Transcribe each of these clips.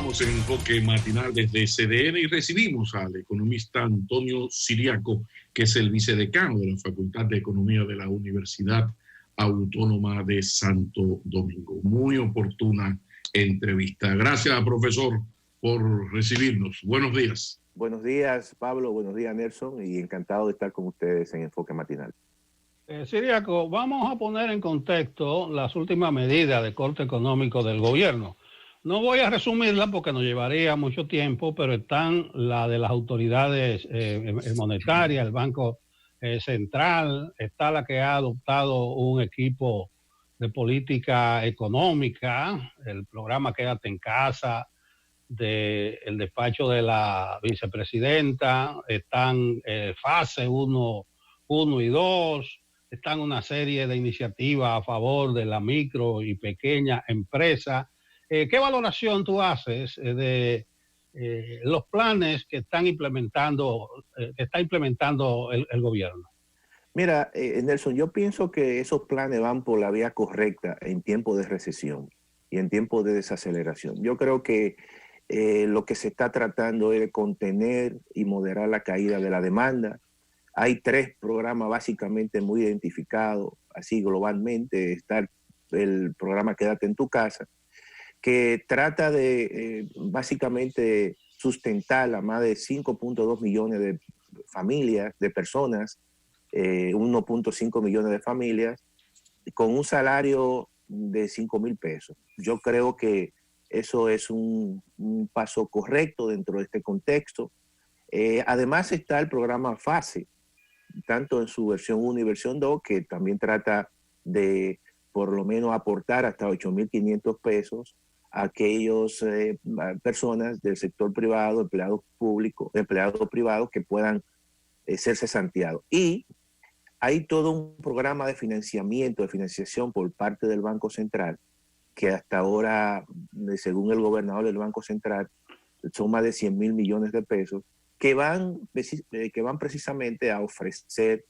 Continuamos en Enfoque Matinal desde CDN y recibimos al economista Antonio Siriaco, que es el vicedecano de la Facultad de Economía de la Universidad Autónoma de Santo Domingo. Muy oportuna entrevista. Gracias, profesor, por recibirnos. Buenos días. Buenos días, Pablo. Buenos días, Nelson. Y encantado de estar con ustedes en Enfoque Matinal. Siriaco, vamos a poner en contexto las últimas medidas de corte económico del gobierno. No voy a resumirla porque nos llevaría mucho tiempo, pero están la de las autoridades monetarias, el Banco Central, está la que ha adoptado un equipo de política económica, el programa Quédate en Casa, el despacho de la vicepresidenta, están fase 1 y 2, están una serie de iniciativas a favor de la micro y pequeña empresa. ¿Qué valoración tú haces de los planes que está implementando el gobierno? Mira, Nelson, yo pienso que esos planes van por la vía correcta en tiempo de recesión y en tiempo de desaceleración. Yo creo que lo que se está tratando es de contener y moderar la caída de la demanda. Hay 3 programas básicamente muy identificados, así globalmente. Está el programa Quédate en tu casa, que trata de básicamente sustentar a más de 5.2 millones de familias, de personas, 1.5 millones de familias, con un salario de 5,000 pesos. Yo creo que eso es un paso correcto dentro de este contexto. Además está el programa FASE, tanto en su versión 1 y versión 2, que también trata de por lo menos aportar hasta 8.500 pesos a aquellas personas del sector privado, empleados públicos, empleados privados que puedan ser cesanteados. Y hay todo un programa de financiación por parte del Banco Central, que hasta ahora, según el gobernador del Banco Central, son más de 100,000 millones de pesos, que van precisamente a ofrecer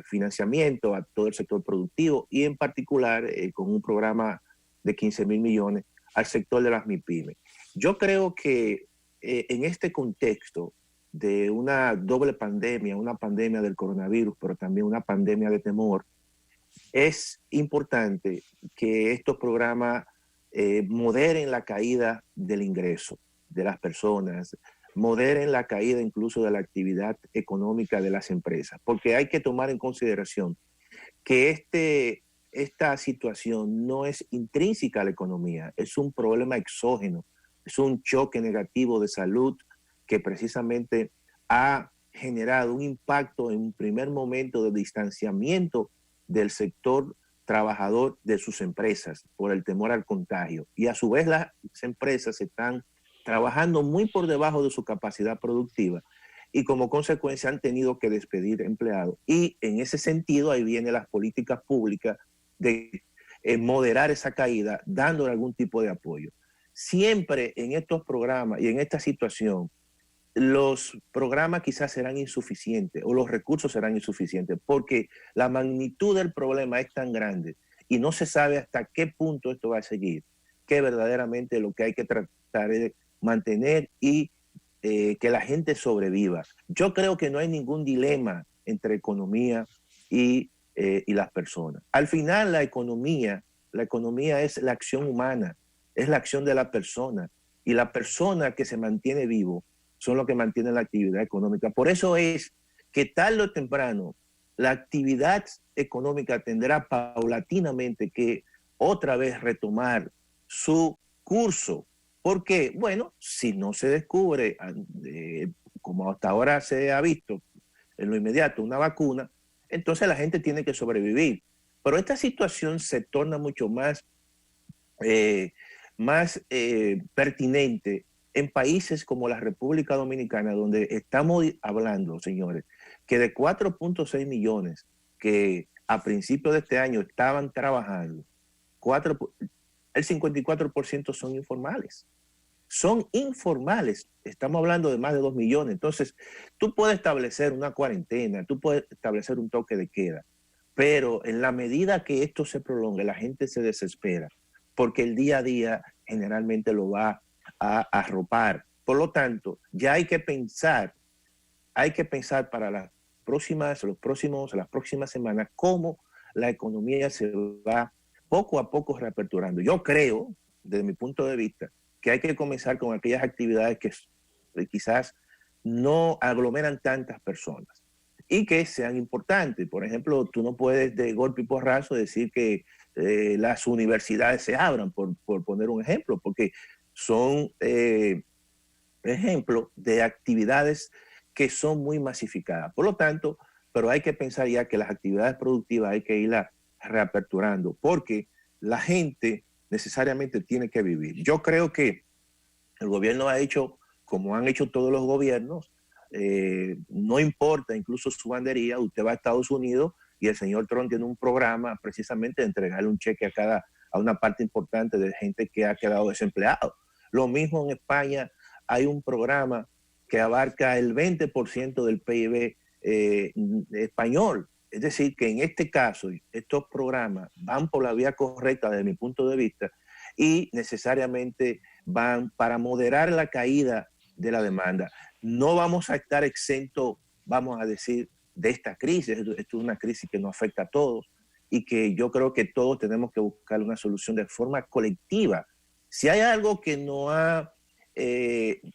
financiamiento a todo el sector productivo y en particular con un programa de 15,000 millones al sector de las MIPYMES. Yo creo que en este contexto de una doble pandemia, una pandemia del coronavirus, pero también una pandemia de temor, es importante que estos programas moderen la caída del ingreso de las personas, moderen la caída incluso de la actividad económica de las empresas, porque hay que tomar en consideración que esta situación no es intrínseca a la economía, es un problema exógeno, es un choque negativo de salud que precisamente ha generado un impacto en un primer momento de distanciamiento del sector trabajador de sus empresas por el temor al contagio. Y a su vez las empresas están trabajando muy por debajo de su capacidad productiva y como consecuencia han tenido que despedir empleados. Y en ese sentido ahí vienen las políticas públicas de moderar esa caída, dándole algún tipo de apoyo. Siempre en estos programas y en esta situación, los programas quizás serán insuficientes o los recursos serán insuficientes porque la magnitud del problema es tan grande y no se sabe hasta qué punto esto va a seguir, que verdaderamente lo que hay que tratar es de mantener y que la gente sobreviva. Yo creo que no hay ningún dilema entre economía y las personas. Al final la economía es la acción humana, es la acción de la persona y la persona que se mantiene vivo son los que mantienen la actividad económica. Por eso es que tarde o temprano la actividad económica tendrá paulatinamente que otra vez retomar su curso. Porque, bueno, si no se descubre, como hasta ahora se ha visto en lo inmediato, una vacuna, entonces la gente tiene que sobrevivir. Pero esta situación se torna mucho más pertinente en países como la República Dominicana, donde estamos hablando, señores, que de 4.6 millones que a principios de este año estaban trabajando, el 54% son informales. Son informales. Estamos hablando de más de 2 millones. Entonces, tú puedes establecer una cuarentena, tú puedes establecer un toque de queda, pero en la medida que esto se prolongue, la gente se desespera, porque el día a día generalmente lo va a arropar. Por lo tanto, ya hay que pensar para las próximas semanas cómo la economía se va poco a poco reaperturando. Yo creo, desde mi punto de vista, que hay que comenzar con aquellas actividades que quizás no aglomeran tantas personas y que sean importantes. Por ejemplo, tú no puedes de golpe y porrazo decir que las universidades se abran, por poner un ejemplo, porque son ejemplos de actividades que son muy masificadas. Por lo tanto, pero hay que pensar ya que las actividades productivas hay que irlas reaperturando, porque la gente necesariamente tiene que vivir. Yo creo que el gobierno ha hecho, como han hecho todos los gobiernos, no importa incluso su bandería, usted va a Estados Unidos y el señor Trump tiene un programa precisamente de entregarle un cheque a una parte importante de gente que ha quedado desempleado. Lo mismo en España, hay un programa que abarca el 20% del PIB español. Es decir, que en este caso, estos programas van por la vía correcta desde mi punto de vista y necesariamente van para moderar la caída de la demanda. No vamos a estar exentos, vamos a decir, de esta crisis. Esto es una crisis que nos afecta a todos y que yo creo que todos tenemos que buscar una solución de forma colectiva. Si hay algo que nos ha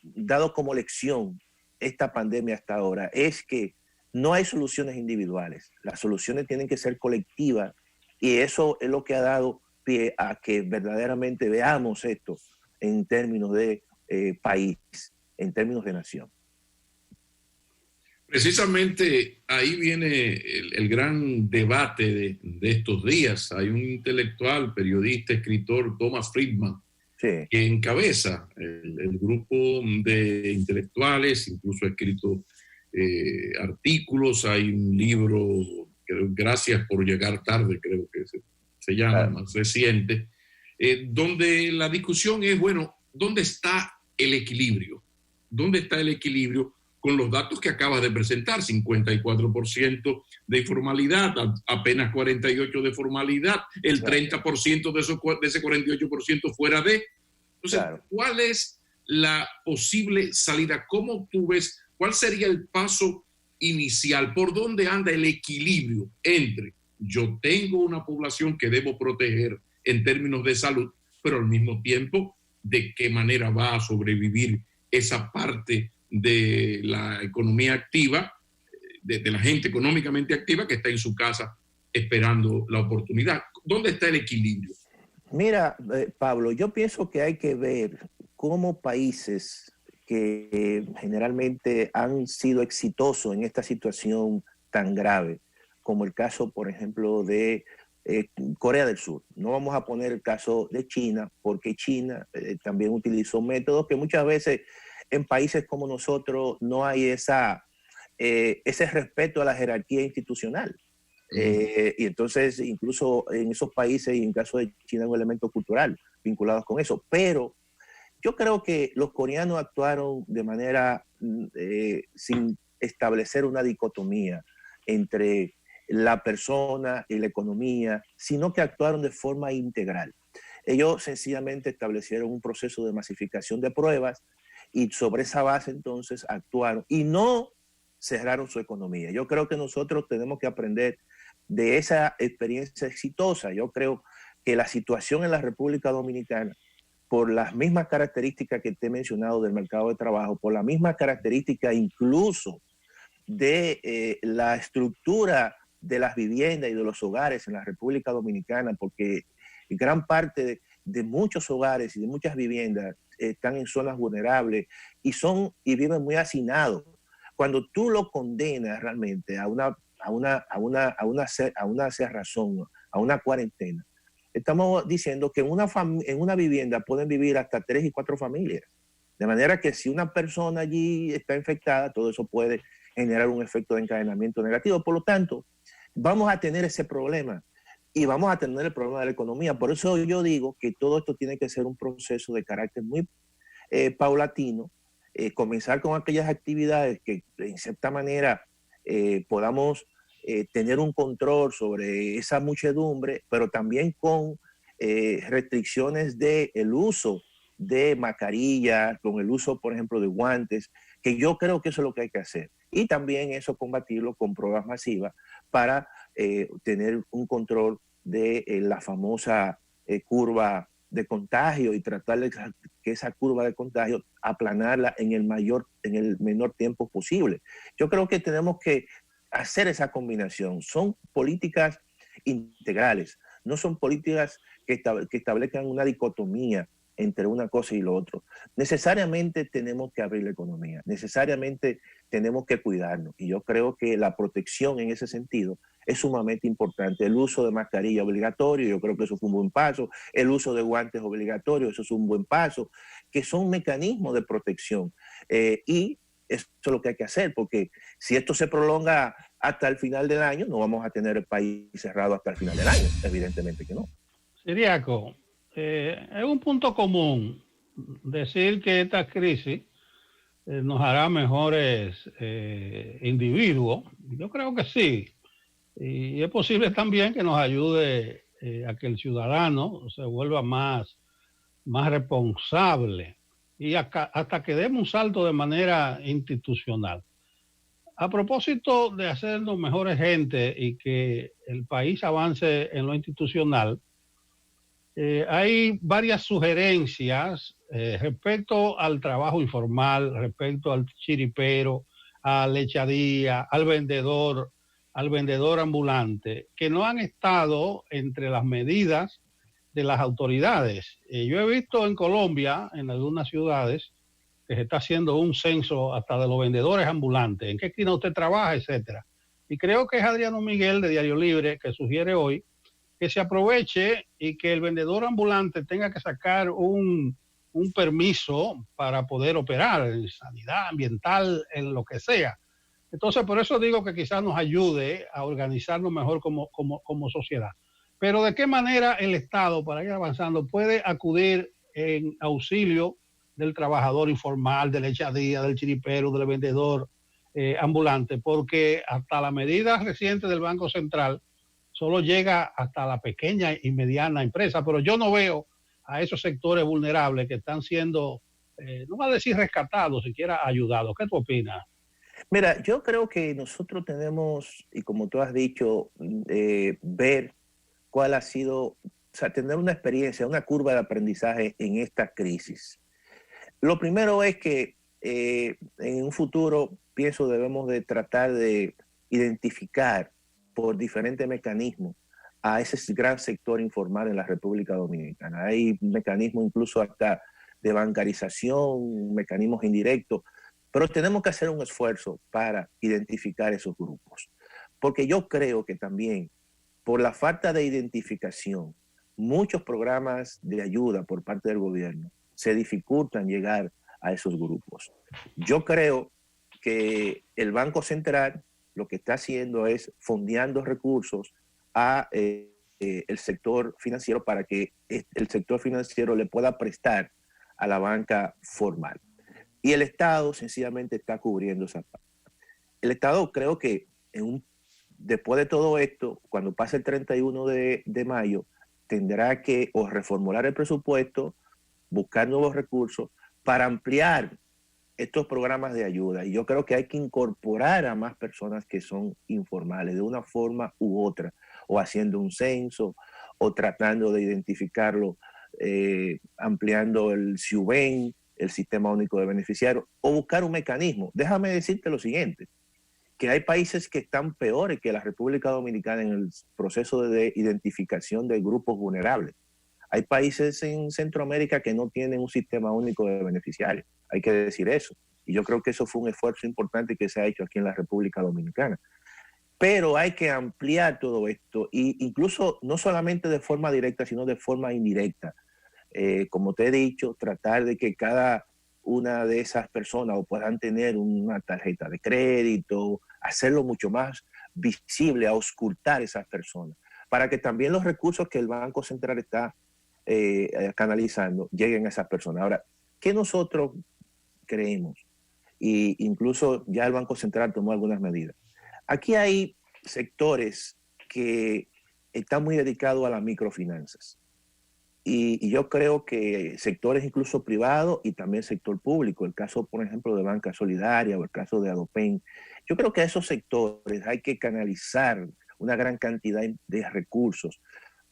dado como lección esta pandemia hasta ahora, es que no hay soluciones individuales. Las soluciones tienen que ser colectivas y eso es lo que ha dado pie a que verdaderamente veamos esto en términos de país, en términos de nación. Precisamente ahí viene el gran debate de estos días. Hay un intelectual, periodista, escritor, Thomas Friedman, sí, que encabeza el grupo de intelectuales, incluso ha escrito artículos. Hay un libro, Gracias por llegar tarde, creo que se llama, más reciente, donde la discusión es, bueno, ¿dónde está el equilibrio? ¿Dónde está el equilibrio con los datos que acabas de presentar? 54% de informalidad, apenas 48% de formalidad, el 30% de ese 48% fuera de. Entonces, ¿cuál es la posible salida? ¿Cómo tú ves? ¿Cuál sería el paso inicial? ¿Por dónde anda el equilibrio entre yo tengo una población que debo proteger en términos de salud, pero al mismo tiempo, de qué manera va a sobrevivir esa parte de la economía activa, de la gente económicamente activa que está en su casa esperando la oportunidad? ¿Dónde está el equilibrio? Mira, Pablo, yo pienso que hay que ver cómo países que generalmente han sido exitosos en esta situación tan grave, como el caso, por ejemplo, de Corea del Sur. No vamos a poner el caso de China, porque China también utilizó métodos que muchas veces en países como nosotros no hay ese respeto a la jerarquía institucional. Y entonces, incluso en esos países, y en el caso de China, hay un elemento cultural vinculado con eso. Pero yo creo que los coreanos actuaron de manera sin establecer una dicotomía entre la persona y la economía, sino que actuaron de forma integral. Ellos sencillamente establecieron un proceso de masificación de pruebas y sobre esa base entonces actuaron y no cerraron su economía. Yo creo que nosotros tenemos que aprender de esa experiencia exitosa. Yo creo que la situación en la República Dominicana, por las mismas características que te he mencionado del mercado de trabajo, por la misma característica incluso de la estructura de las viviendas y de los hogares en la República Dominicana, porque gran parte de muchos hogares y de muchas viviendas están en zonas vulnerables y viven muy hacinados. Cuando tú lo condenas realmente a una cerrazón, a una cuarentena, estamos diciendo que en una vivienda pueden vivir hasta 3 y 4 familias. De manera que si una persona allí está infectada, todo eso puede generar un efecto de encadenamiento negativo. Por lo tanto, vamos a tener ese problema y vamos a tener el problema de la economía. Por eso yo digo que todo esto tiene que ser un proceso de carácter muy paulatino, comenzar con aquellas actividades que en cierta manera podamos tener un control sobre esa muchedumbre, pero también con restricciones del uso de mascarillas, con el uso, por ejemplo, de guantes, que yo creo que eso es lo que hay que hacer. Y también eso combatirlo con pruebas masivas para tener un control de la famosa curva de contagio y tratar de que esa curva de contagio aplanarla en el menor tiempo posible. Yo creo que tenemos que hacer esa combinación. Son políticas integrales, no son políticas que establezcan una dicotomía entre una cosa y lo otro. Necesariamente tenemos que abrir la economía, necesariamente tenemos que cuidarnos, y yo creo que la protección en ese sentido es sumamente importante. El uso de mascarilla obligatorio, yo creo que eso fue un buen paso. El uso de guantes obligatorio, eso es un buen paso, que son mecanismos de protección. Y eso es lo que hay que hacer, porque si esto se prolonga hasta el final del año, no vamos a tener el país cerrado hasta el final del año. Evidentemente que no. Ciriaco, es un punto común decir que esta crisis nos hará mejores individuos. Yo creo que sí. Y es posible también que nos ayude a que el ciudadano se vuelva más responsable y hasta que demos un salto de manera institucional. A propósito de hacernos mejores gente y que el país avance en lo institucional, hay varias sugerencias respecto al trabajo informal, respecto al chiripero, a la lechadía, al vendedor ambulante, que no han estado entre las medidas de las autoridades. Yo he visto en Colombia, en algunas ciudades, que se está haciendo un censo hasta de los vendedores ambulantes, en qué esquina usted trabaja, etcétera. Y creo que es Adriano Miguel de Diario Libre que sugiere hoy que se aproveche y que el vendedor ambulante tenga que sacar un permiso para poder operar en sanidad ambiental, en lo que sea. Entonces, por eso digo que quizás nos ayude a organizarnos mejor como sociedad. Pero ¿de qué manera el Estado, para ir avanzando, puede acudir en auxilio del trabajador informal, del echadía, del chiripero, del vendedor ambulante? Porque hasta la medida reciente del Banco Central solo llega hasta la pequeña y mediana empresa, pero yo no veo a esos sectores vulnerables que están siendo, no va a decir rescatados, siquiera ayudados. ¿Qué tú opinas? Mira, yo creo que nosotros tenemos, y como tú has dicho, ver cuál ha sido, o sea, tener una experiencia, una curva de aprendizaje en esta crisis. Lo primero es que en un futuro, pienso, debemos de tratar de identificar por diferentes mecanismos a ese gran sector informal en la República Dominicana. Hay mecanismos incluso hasta de bancarización, mecanismos indirectos, pero tenemos que hacer un esfuerzo para identificar esos grupos. Porque yo creo que también, por la falta de identificación, muchos programas de ayuda por parte del gobierno se dificultan llegar a esos grupos. Yo creo que el Banco Central lo que está haciendo es fondeando recursos a el sector financiero para que el sector financiero le pueda prestar a la banca formal. Y el Estado sencillamente está cubriendo esa parte. El Estado, creo que después de todo esto, cuando pase el 31 de mayo, tendrá que o reformular el presupuesto, buscar nuevos recursos para ampliar estos programas de ayuda. Y yo creo que hay que incorporar a más personas que son informales de una forma u otra, o haciendo un censo, o tratando de identificarlo, ampliando el SIUBEN, el Sistema Único de Beneficiarios, o buscar un mecanismo. Déjame decirte lo siguiente, que hay países que están peores que la República Dominicana en el proceso de identificación de grupos vulnerables. Hay países en Centroamérica que no tienen un sistema único de beneficiarios. Hay que decir eso. Y yo creo que eso fue un esfuerzo importante que se ha hecho aquí en la República Dominicana. Pero hay que ampliar todo esto, e incluso no solamente de forma directa, sino de forma indirecta. Como te he dicho, tratar de que cada una de esas personas o puedan tener una tarjeta de crédito, hacerlo mucho más visible, auscultar a esas personas, para que también los recursos que el Banco Central está canalizando lleguen a esas personas. Ahora, ¿qué nosotros creemos? Y incluso ya el Banco Central tomó algunas medidas. Aquí hay sectores que están muy dedicados a las microfinanzas. Y yo creo que sectores incluso privados y también sector público, el caso, por ejemplo, de Banca Solidaria o el caso de Adopen, yo creo que a esos sectores hay que canalizar una gran cantidad de recursos,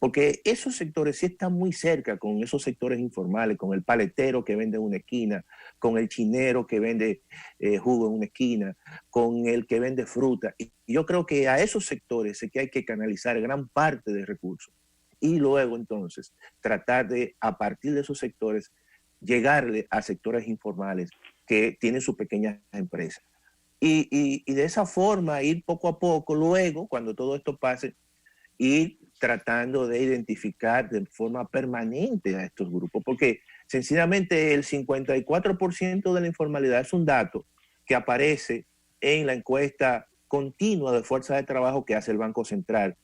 porque esos sectores sí están muy cerca con esos sectores informales, con el paletero que vende en una esquina, con el chinero que vende jugo en una esquina, con el que vende fruta. Y yo creo que a esos sectores es que hay que canalizar gran parte de recursos. Y luego entonces tratar de, a partir de esos sectores, llegarle a sectores informales que tienen sus pequeñas empresas. Y de esa forma ir poco a poco, luego, cuando todo esto pase, ir tratando de identificar de forma permanente a estos grupos, porque sencillamente el 54% de la informalidad es un dato que aparece en la encuesta continua de fuerza de trabajo que hace el Banco Central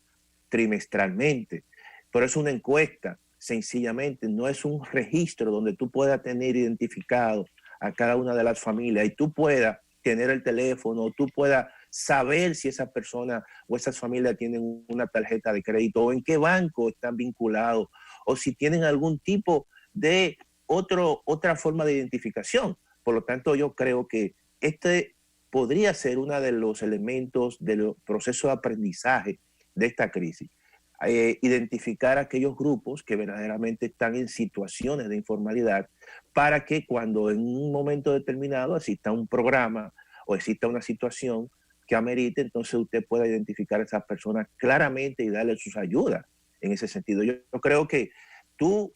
trimestralmente. Pero es una encuesta, sencillamente, no es un registro donde tú puedas tener identificado a cada una de las familias y tú puedas tener el teléfono, tú puedas saber si esa persona o esas familias tienen una tarjeta de crédito o en qué banco están vinculados o si tienen algún tipo de otra forma de identificación. Por lo tanto, yo creo que este podría ser uno de los elementos del proceso de aprendizaje de esta crisis. Identificar aquellos grupos que verdaderamente están en situaciones de informalidad para que cuando en un momento determinado exista un programa o exista una situación que amerite, entonces usted pueda identificar a esas personas claramente y darle sus ayudas en ese sentido. Yo creo que tú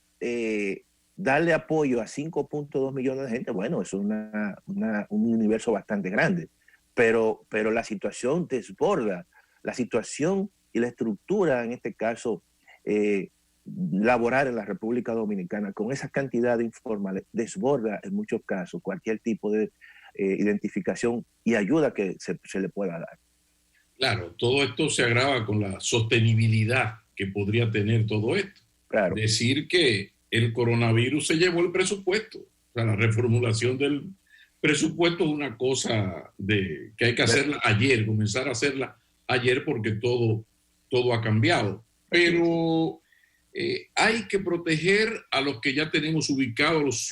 darle apoyo a 5.2 millones de gente, bueno, es un universo bastante grande, pero la situación desborda, la situación y la estructura, en este caso, laboral en la República Dominicana, con esa cantidad de informales, desborda en muchos casos cualquier tipo de identificación y ayuda que se le pueda dar. Claro, todo esto se agrava con la sostenibilidad que podría tener todo esto. Claro. Decir que el coronavirus se llevó el presupuesto. O sea, la reformulación del presupuesto es una cosa que hay que hacerla ayer, comenzar a hacerla ayer porque todo ha cambiado. Pero hay que proteger a los que ya tenemos ubicados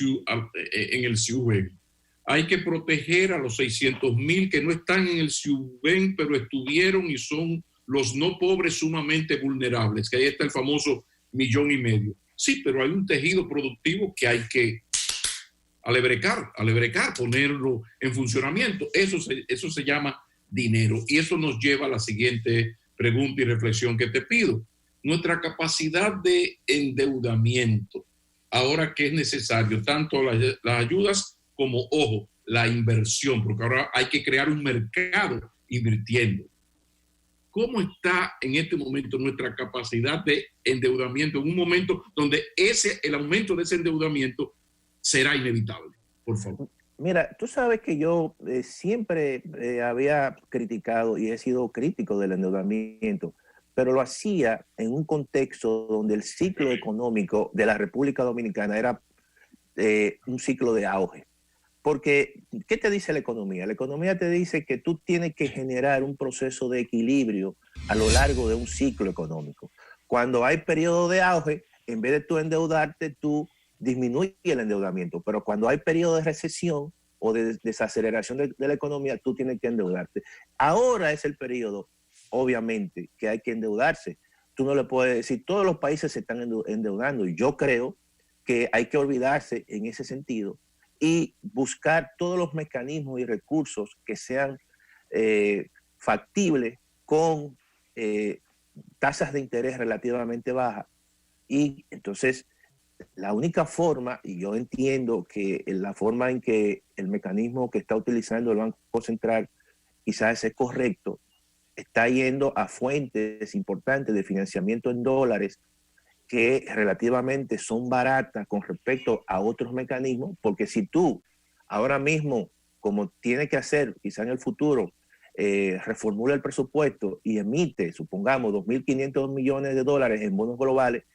en el CIUBEN. Hay que proteger a los 600,000 que no están en el CIUBEN, pero estuvieron y son los no pobres sumamente vulnerables, que ahí está el famoso 1,5 millones. Sí, pero hay un tejido productivo que hay que alebrecar, ponerlo en funcionamiento. Eso se llama dinero. Y eso nos lleva a la siguiente pregunta y reflexión que te pido. Nuestra capacidad de endeudamiento, ahora que es necesario, tanto las ayudas como, ojo, la inversión, porque ahora hay que crear un mercado invirtiendo. ¿Cómo está en este momento nuestra capacidad de endeudamiento en un momento donde el aumento de ese endeudamiento será inevitable? Por favor. Mira, tú sabes que yo siempre había criticado y he sido crítico del endeudamiento, pero lo hacía en un contexto donde el ciclo económico de la República Dominicana era un ciclo de auge. Porque, ¿qué te dice la economía? La economía te dice que tú tienes que generar un proceso de equilibrio a lo largo de un ciclo económico. Cuando hay periodo de auge, en vez de tú endeudarte, tú disminuye el endeudamiento, pero cuando hay periodo de recesión o de desaceleración de la economía, tú tienes que endeudarte. Ahora es el periodo, obviamente, que hay que endeudarse. Tú no le puedes decir, todos los países se están endeudando, y yo creo que hay que olvidarse en ese sentido y buscar todos los mecanismos y recursos que sean factibles con tasas de interés relativamente bajas. Y entonces la única forma, y yo entiendo que la forma en que el mecanismo que está utilizando el Banco Central quizás es correcto, está yendo a fuentes importantes de financiamiento en dólares que relativamente son baratas con respecto a otros mecanismos, porque si tú ahora mismo, como tiene que hacer quizá en el futuro, reformula el presupuesto y emite, supongamos, 2.500 millones de dólares en bonos globales,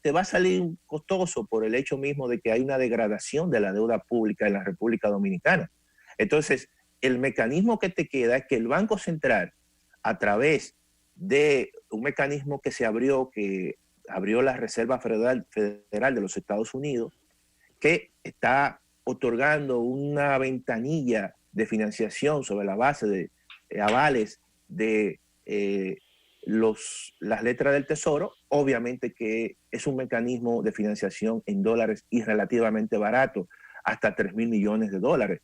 te va a salir costoso por el hecho mismo de que hay una degradación de la deuda pública en la República Dominicana. Entonces, el mecanismo que te queda es que el Banco Central, a través de un mecanismo que se abrió, que abrió la Reserva Federal de los Estados Unidos, que está otorgando una ventanilla de financiación sobre la base de avales de las letras del Tesoro. Obviamente que es un mecanismo de financiación en dólares y relativamente barato, hasta 3,000 millones de dólares.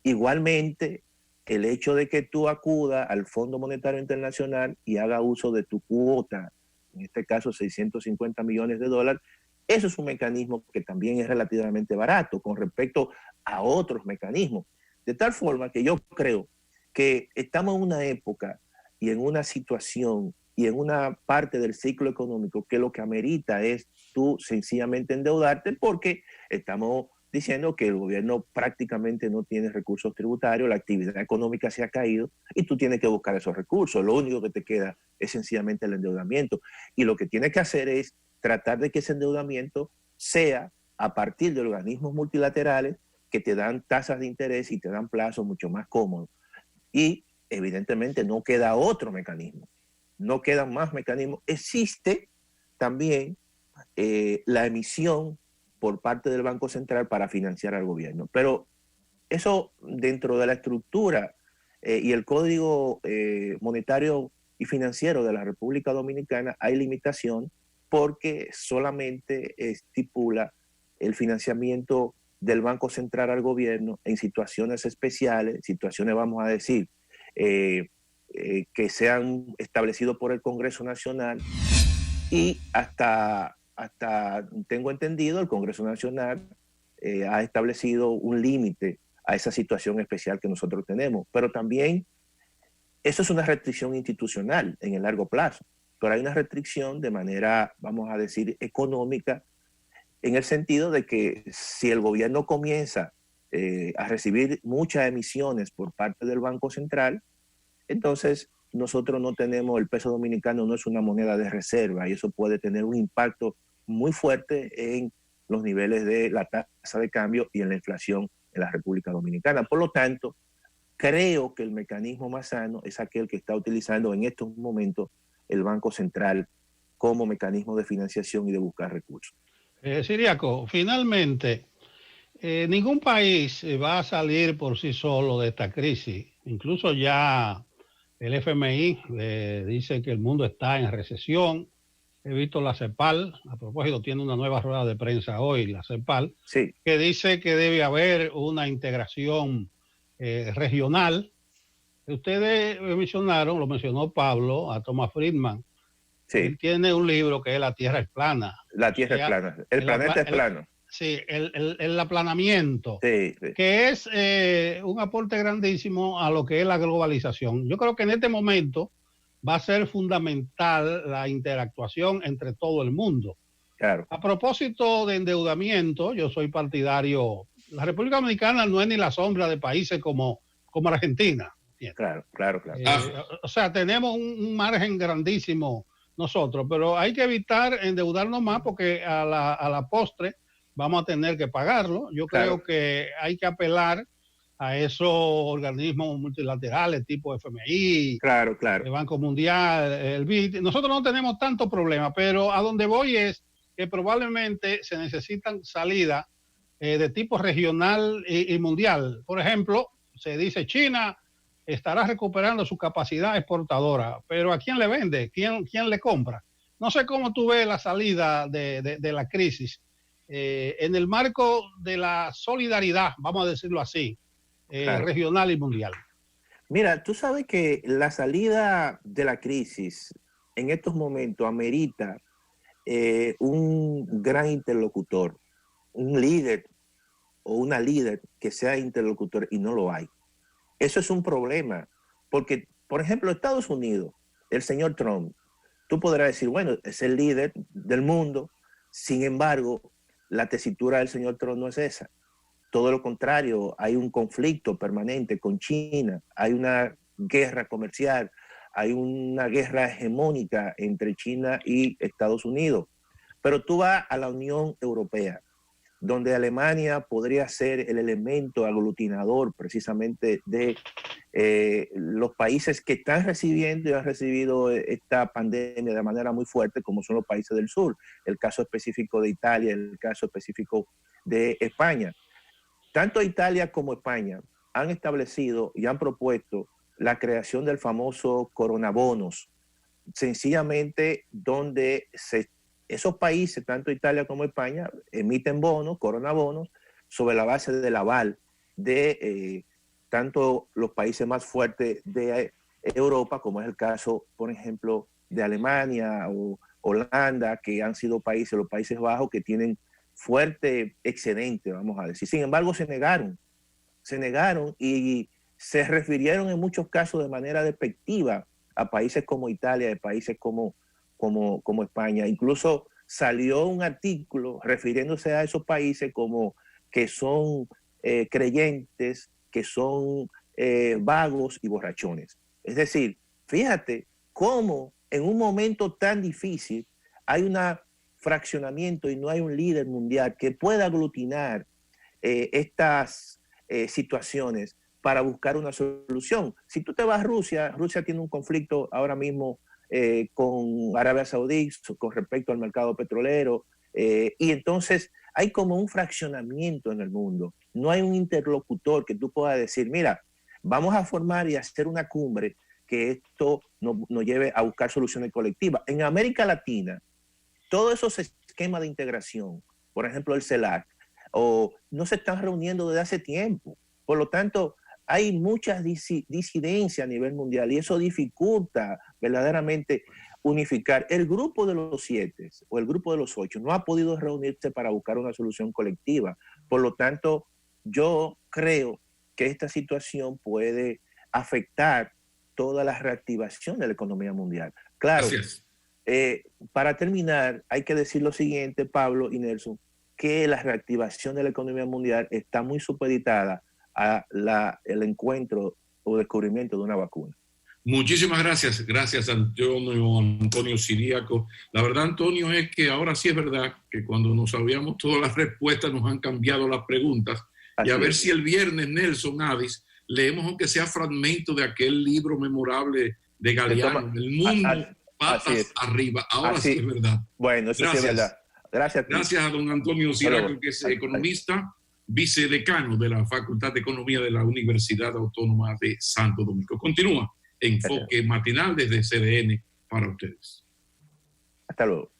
Igualmente, el hecho de que tú acudas al Fondo Monetario Internacional y haga uso de tu cuota, en este caso 650 millones de dólares, eso es un mecanismo que también es relativamente barato con respecto a otros mecanismos. De tal forma que yo creo que estamos en una época y en una situación y en una parte del ciclo económico que lo que amerita es tú sencillamente endeudarte, porque estamos diciendo que el gobierno prácticamente no tiene recursos tributarios, la actividad económica se ha caído y tú tienes que buscar esos recursos. Lo único que te queda es sencillamente el endeudamiento. Y lo que tienes que hacer es tratar de que ese endeudamiento sea a partir de organismos multilaterales que te dan tasas de interés y te dan plazos mucho más cómodos. Y evidentemente no queda otro mecanismo, no quedan más mecanismos. Existe también la emisión por parte del Banco Central para financiar al gobierno. Pero eso dentro de la estructura y el Código Monetario y Financiero de la República Dominicana hay limitación, porque solamente estipula el financiamiento del Banco Central al gobierno en situaciones especiales, situaciones, vamos a decir, que sean establecidos por el Congreso Nacional, y hasta tengo entendido, el Congreso Nacional ha establecido un límite a esa situación especial que nosotros tenemos. Pero también eso es una restricción institucional en el largo plazo, pero hay una restricción de manera, vamos a decir, económica, en el sentido de que si el gobierno comienza a recibir muchas emisiones por parte del Banco Central, entonces nosotros no tenemos, el peso dominicano no es una moneda de reserva, y eso puede tener un impacto muy fuerte en los niveles de la tasa de cambio y en la inflación en la República Dominicana. Por lo tanto, creo que el mecanismo más sano es aquel que está utilizando en estos momentos el Banco Central como mecanismo de financiación y de buscar recursos. Ciriaco, finalmente, ningún país va a salir por sí solo de esta crisis. Incluso ya el FMI dice que el mundo está en recesión. He visto la CEPAL, a propósito, tiene una nueva rueda de prensa hoy, la CEPAL, sí, que dice que debe haber una integración regional. Ustedes mencionaron, lo mencionó Pablo, a Thomas Friedman. sí. Él tiene un libro que es La Tierra es plana. La Tierra es plana. El planeta es plano. Sí, el aplanamiento, sí. Que es un aporte grandísimo a lo que es la globalización. Yo creo que en este momento va a ser fundamental la interactuación entre todo el mundo. Claro. A propósito de endeudamiento, yo soy partidario. La República Dominicana no es ni la sombra de países como Argentina. Claro. O sea, tenemos un margen grandísimo nosotros, pero hay que evitar endeudarnos más, porque a la postre vamos a tener que pagarlo. Yo creo que hay que apelar a esos organismos multilaterales tipo FMI, el Banco Mundial, el BID. Nosotros no tenemos tanto problema, pero a donde voy es que probablemente se necesitan salidas de tipo regional y mundial. Por ejemplo, se dice China estará recuperando su capacidad exportadora, pero ¿a quién le vende? ¿Quién le compra? No sé cómo tú ves la salida de la crisis en el marco de la solidaridad, vamos a decirlo así, regional y mundial. Mira, tú sabes que la salida de la crisis en estos momentos amerita un gran interlocutor, un líder o una líder que sea interlocutor, y no lo hay. Eso es un problema, porque, por ejemplo, Estados Unidos, el señor Trump, tú podrás decir, bueno, es el líder del mundo. Sin embargo, la tesitura del señor Trump no es esa. Todo lo contrario, hay un conflicto permanente con China, hay una guerra comercial, hay una guerra hegemónica entre China y Estados Unidos. Pero tú vas a la Unión Europea, donde Alemania podría ser el elemento aglutinador precisamente de los países que están recibiendo y han recibido esta pandemia de manera muy fuerte, como son los países del sur, el caso específico de Italia, el caso específico de España. Tanto Italia como España han establecido y han propuesto la creación del famoso coronabonos, sencillamente donde esos países, tanto Italia como España, emiten bonos, coronabonos, sobre la base del aval de tanto los países más fuertes de Europa, como es el caso, por ejemplo, de Alemania o Holanda, que han sido países, los Países Bajos, que tienen fuerte excedente, vamos a decir. Sin embargo, se negaron y se refirieron en muchos casos de manera despectiva a países como Italia, a países como España. Incluso salió un artículo refiriéndose a esos países como que son creyentes, que son vagos y borrachones. Es decir, fíjate cómo en un momento tan difícil hay un fraccionamiento y no hay un líder mundial que pueda aglutinar estas situaciones para buscar una solución. Si tú te vas a Rusia, Rusia tiene un conflicto ahora mismo con Arabia Saudí con respecto al mercado petrolero, y entonces hay como un fraccionamiento en el mundo. No hay un interlocutor que tú puedas decir, mira, vamos a formar y hacer una cumbre que esto nos lleve a buscar soluciones colectivas. En América Latina, todos esos esquemas de integración, por ejemplo el CELAC, no se están reuniendo desde hace tiempo. Por lo tanto, hay muchas disidencias a nivel mundial y eso dificulta verdaderamente unificar. El grupo de los 7 o el grupo de los 8 no ha podido reunirse para buscar una solución colectiva. Por lo tanto, yo creo que esta situación puede afectar toda la reactivación de la economía mundial. Claro, para terminar, hay que decir lo siguiente, Pablo y Nelson, que la reactivación de la economía mundial está muy supeditada el encuentro o descubrimiento de una vacuna. Muchísimas gracias. Gracias, Antonio Siriaco. La verdad, Antonio, es que ahora sí es verdad que cuando no sabíamos todas las respuestas nos han cambiado las preguntas. Así y a ver si el viernes, Nelson Avis, leemos aunque sea fragmento de aquel libro memorable de Galeano, El mundo patas arriba. Ahora sí es verdad. Bueno, eso gracias. Sí es verdad. Gracias a don Antonio Siriaco, que es economista, vicedecano de la Facultad de Economía de la Universidad Autónoma de Santo Domingo. Continúa Enfoque Matinal desde CDN para ustedes. Hasta luego.